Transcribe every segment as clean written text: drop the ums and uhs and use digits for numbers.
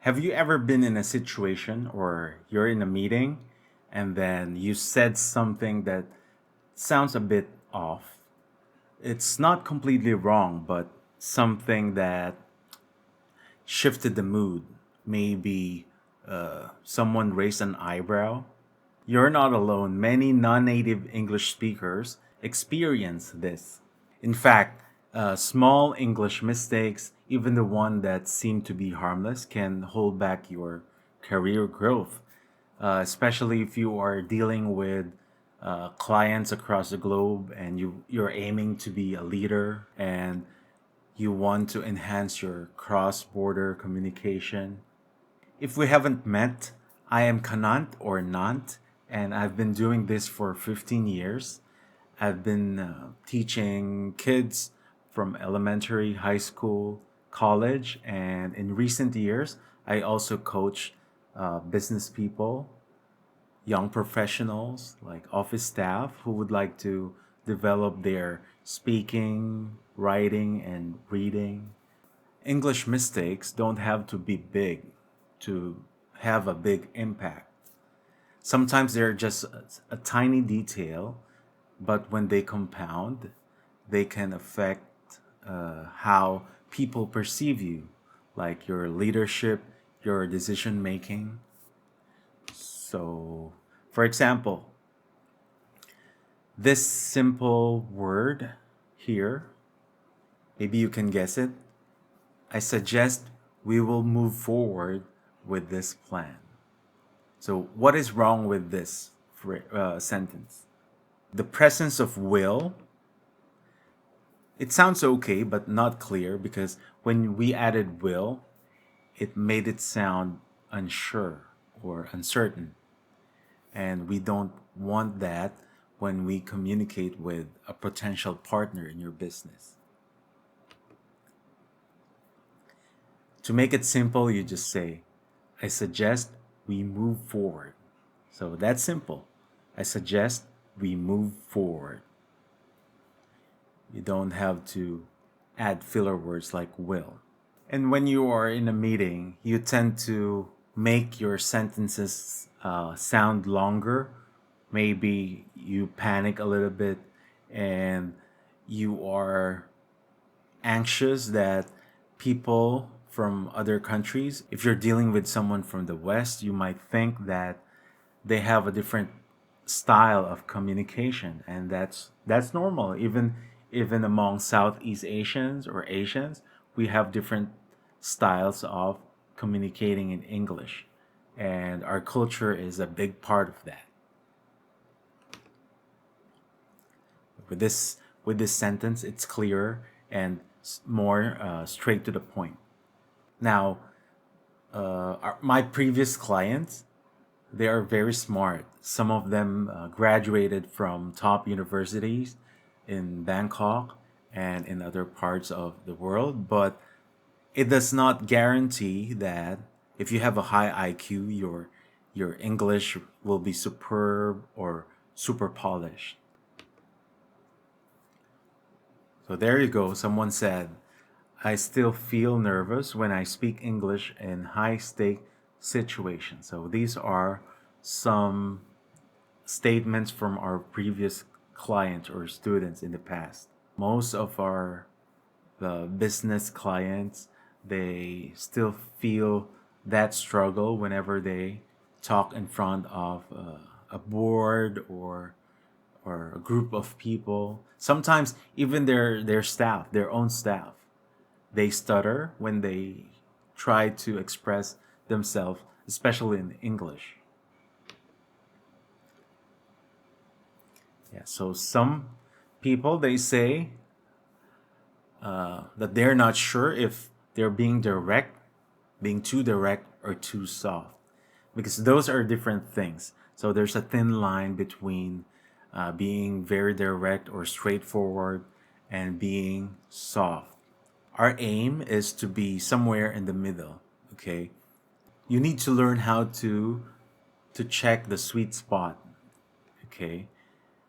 Have you ever been in a situation or you're in a meeting and then you said something that sounds a bit off? It's not completely wrong, but something that shifted the mood. Maybe someone raised an eyebrow. You're not alone. Many non native English speakers experience this. In fact, small English mistakes, even the one that seem to be harmless, can hold back your career growth, especially if you are dealing with clients across the globe and you're aiming to be a leader and you want to enhance your cross border communication. If we haven't met, I am Kanant or Nant, and I've been doing this for 15 years. I've been teaching kids from elementary, high school, college, and in recent years, I also coach business people, young professionals like office staff who would like to develop their speaking, writing, and reading. English mistakes don't have to be big to have a big impact. Sometimes they're just a tiny detail, but when they compound, they can affect how people perceive you, like your leadership, your decision making. So, for example, this simple word here, maybe you can guess it. I suggest we will move forward with this plan. So, what is wrong with this sentence? The presence of will. It sounds okay, but not clear because when we added will, it made it sound unsure or uncertain. And we don't want that when we communicate with a potential partner in your business. To make it simple, you just say, I suggest we move forward. So that's simple. I suggest we move forward. You don't have to add filler words like will. And when you are in a meeting, you tend to make your sentences sound longer. Maybe you panic a little bit and you are anxious that people from other countries, if you're dealing with someone from the West, you might think that they have a different style of communication, and that's normal. Even among Southeast Asians or Asians, we have different styles of communicating in English, and our culture is a big part of that. With this sentence, it's clearer and more straight to the point. Now, my previous clients, they are very smart. Some of them graduated from top universities in Bangkok and in other parts of the world, but it does not guarantee that if you have a high IQ, your English will be superb or super polished. So there you go. Someone said, I still feel nervous when I speak English in high stake situations. So these are some statements from our previous clients or students in the past. Most of our business clients, they still feel that struggle whenever they talk in front of a board or a group of people. Sometimes even their staff, their own staff, they stutter when they try to express themselves, especially in English. Yeah, so some people, they say that they're not sure if they're being too direct or too soft, because those are different things. So there's a thin line between being very direct or straightforward and being soft. Our aim is to be somewhere in the middle, okay? You need to learn how to check the sweet spot, okay?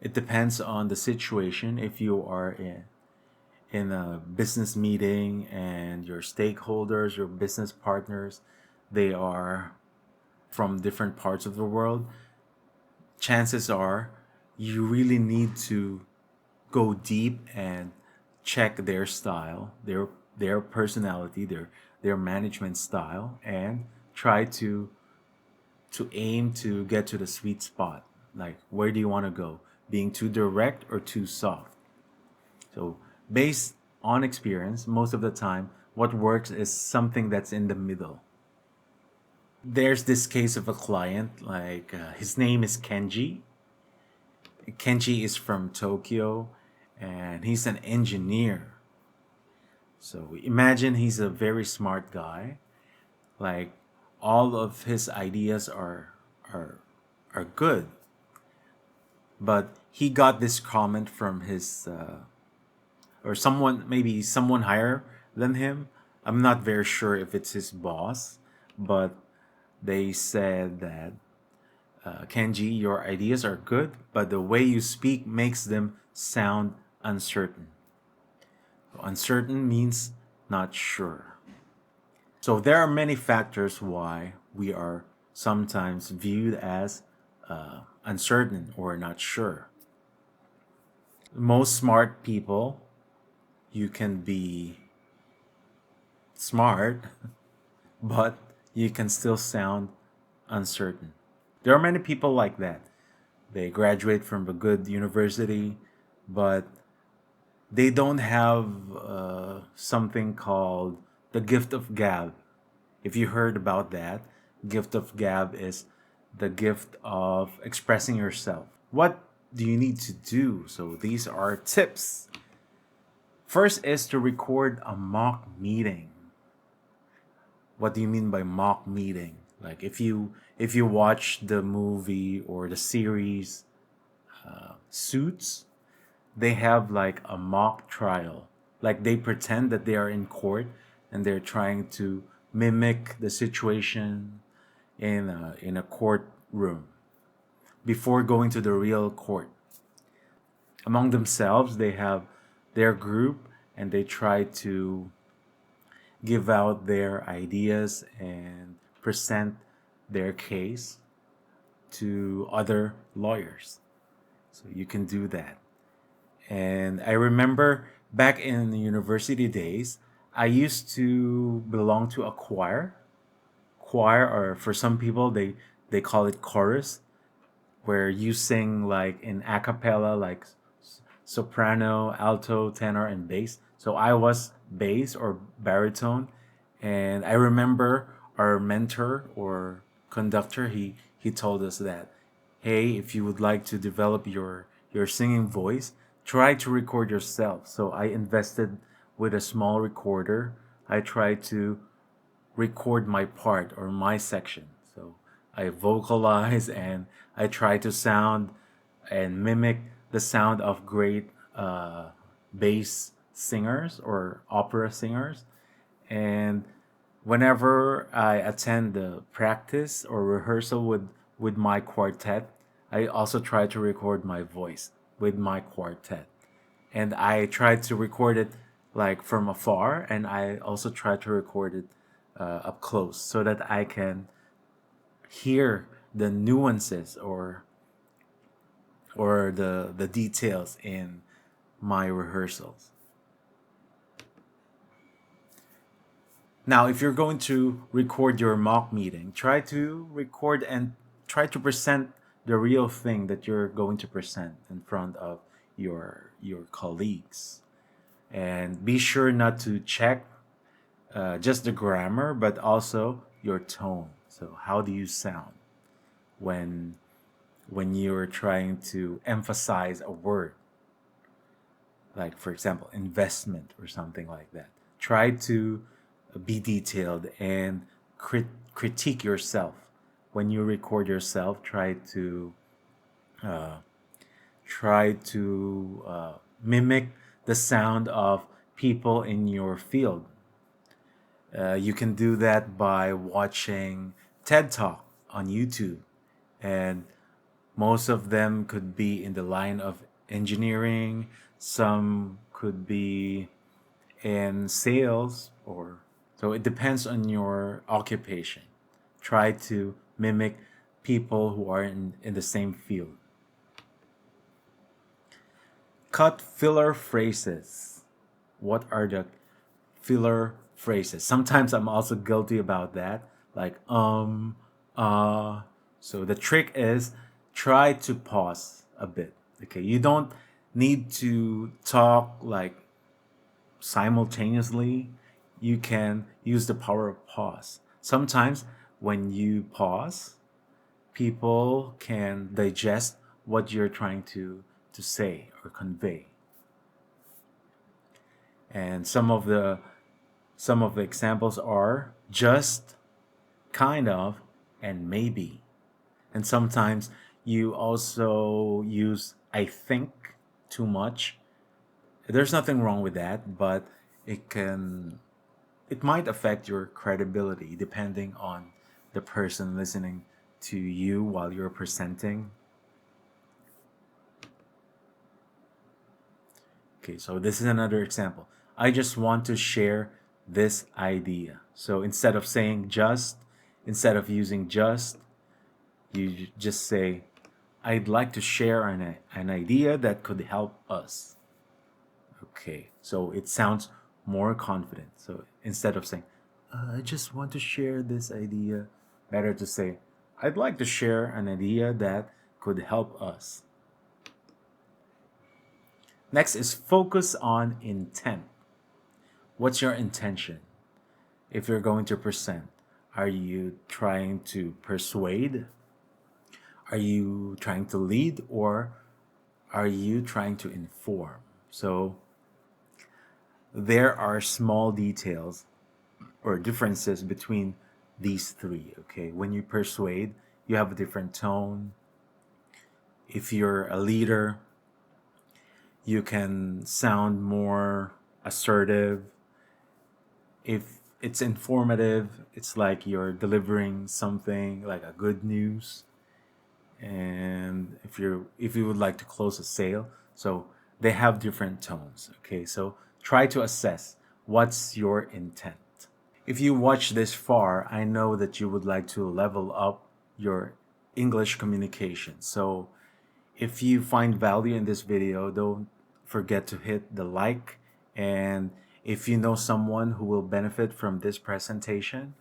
It depends on the situation. If you are in a business meeting and your stakeholders, your business partners, they are from different parts of the world, chances are you really need to go deep and check their style, their personality, their management style, and try to aim to get to the sweet spot. Like, where do you want to go? Being too direct or too soft? So, based on experience, most of the time, what works is something that's in the middle. There's this case of a client, like his name is Kenji. Kenji is from Tokyo and he's an engineer. So imagine he's a very smart guy. Like, all of his ideas are good. But he got this comment from his or someone, maybe someone higher than him. I'm not very sure if it's his boss, but they said that Kenji, your ideas are good, but the way you speak makes them sound uncertain. Uncertain means not sure. So there are many factors why we are sometimes viewed as uncertain or not sure. Most smart people, you can be smart, but you can still sound uncertain. There are many people like that. They graduate from a good university, but they don't have something called the gift of gab. If you heard about that, gift of gab is the gift of expressing yourself. What do you need to do? So these are tips. First is to record a mock meeting. What do you mean by mock meeting? Like, if you watch the movie or the series Suits, they have like a mock trial. Like, they pretend that they are in court and they're trying to mimic the situation in a courtroom before going to the real court. Among themselves, they have their group and they try to give out their ideas and present their case to other lawyers. So you can do that. And I remember back in the university days, I used to belong to a choir. Choir, or for some people, they call it chorus, where you sing like in a cappella, like soprano, alto, tenor, and bass. So I was bass or baritone. And I remember our mentor or conductor, he told us that, hey, if you would like to develop your singing voice, try to record yourself. So I invested with a small recorder. I tried to record my part or my section. So I vocalize and I try to sound and mimic the sound of great bass singers or opera singers. And whenever I attend the practice or rehearsal with my quartet, I also try to record my voice with my quartet. And I try to record it like from afar, and I also try to record it up close so that I can hear the nuances or the details in my rehearsals. Now, if you're going to record your mock meeting, try to record and try to present the real thing that you're going to present in front of your colleagues. And be sure not to check just the grammar, but also your tone. So how do you sound when you're trying to emphasize a word? Like, for example, investment or something like that. Try to be detailed and critique yourself. When you record yourself, try to mimic the sound of people in your field. You can do that by watching TED Talk on YouTube, and most of them could be in the line of engineering. Some could be in sales, or so it depends on your occupation. try to mimic people who are in the same field. Cut filler phrases. What are the filler phrases? Sometimes I'm also guilty about that, like So the trick is try to pause a bit. Okay, you don't need to talk like simultaneously. You can use the power of pause. Sometimes when you pause, people can digest what you're trying to say or convey. And some of the examples are just, kind of, and maybe. And sometimes you also use I think too much. There's nothing wrong with that, but it might affect your credibility depending on the person listening to you while you're presenting. Okay, so this is another example. I just want to share this idea. So instead of using just, you just say, I'd like to share an idea that could help us. Okay, so it sounds more confident. So instead of saying, I just want to share this idea, better to say, I'd like to share an idea that could help us. Next is focus on intent. What's your intention? If you're going to present, are you trying to persuade? Are you trying to lead, or are you trying to inform? So there are small details or differences between these three. Okay, when you persuade, you have a different tone. If you're a leader, you can sound more assertive. If it's informative, it's like you're delivering something like a good news. And if you would like to close a sale, so they have different tones. Okay, so try to assess what's your intent. If you watch this far, I know that you would like to level up your English communication. So if you find value in this video, don't forget to hit the like. And if you know someone who will benefit from this presentation,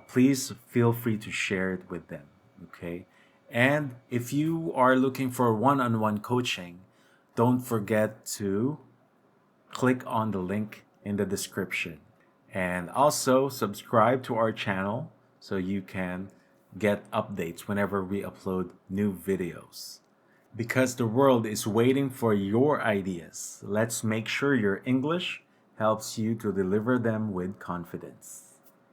please feel free to share it with them. Okay. And if you are looking for one-on-one coaching, don't forget to click on the link in the description. And also subscribe to our channel so you can get updates whenever we upload new videos. Because the world is waiting for your ideas, let's make sure your English helps you to deliver them with confidence.